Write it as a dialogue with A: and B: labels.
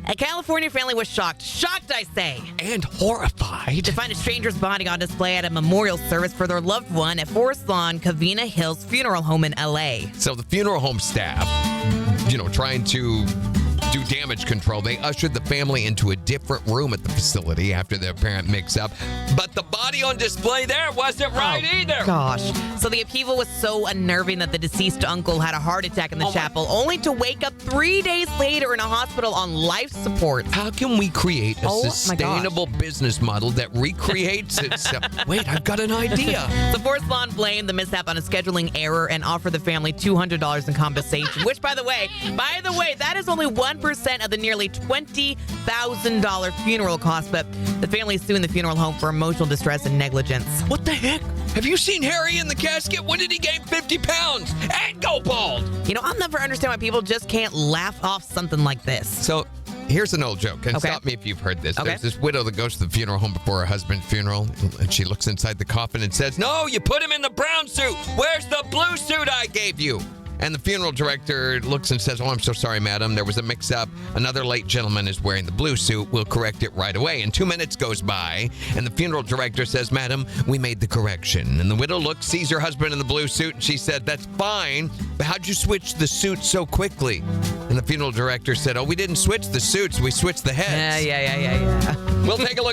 A: A California family was shocked, I say,
B: And horrified.
A: to find a stranger's body on display at a memorial service for their loved one at Forest Lawn Covina Hills Funeral Home in L.A.
B: So the funeral home staff, trying to do damage control, they ushered the family into a different room at the facility after the apparent mix-up. But the body on display there wasn't right either.
A: Gosh. So the upheaval was so unnerving that the deceased uncle had a heart attack in the chapel, only to wake up 3 days later in a hospital on life support.
B: How can we create a
A: Oh, my
B: sustainable business model that recreates itself? Wait, I've got an idea.
A: The Forest Lawn blamed the mishap on a scheduling error and offered the family $200 in compensation, which, by the way, that is only 1% of the nearly $20,000 funeral cost. But the family is suing the funeral home for emotional distress and negligence.
B: What the heck? Have you seen Harry in the casket? When did he gain 50 pounds and go bald?
A: I'll never understand why people just can't laugh off something like this.
B: So here's an old joke, and
A: Okay.
B: stop me if you've heard this.
A: Okay.
B: There's this widow that goes to the funeral home before her husband's funeral, and she looks inside the coffin and says, "No, you put him in the brown suit. Where's the blue suit I gave you?" And the funeral director looks and says, "Oh, I'm so sorry, madam. There was a mix-up. Another late gentleman is wearing the blue suit. We'll correct it right away." And 2 minutes goes by, and the funeral director says, "Madam, we made the correction." And the widow looks, sees her husband in the blue suit, and she said, "That's fine, but how'd you switch the suit so quickly?" And the funeral director said, "Oh, we didn't switch the suits. We switched the heads."
A: Yeah.
B: We'll take a look.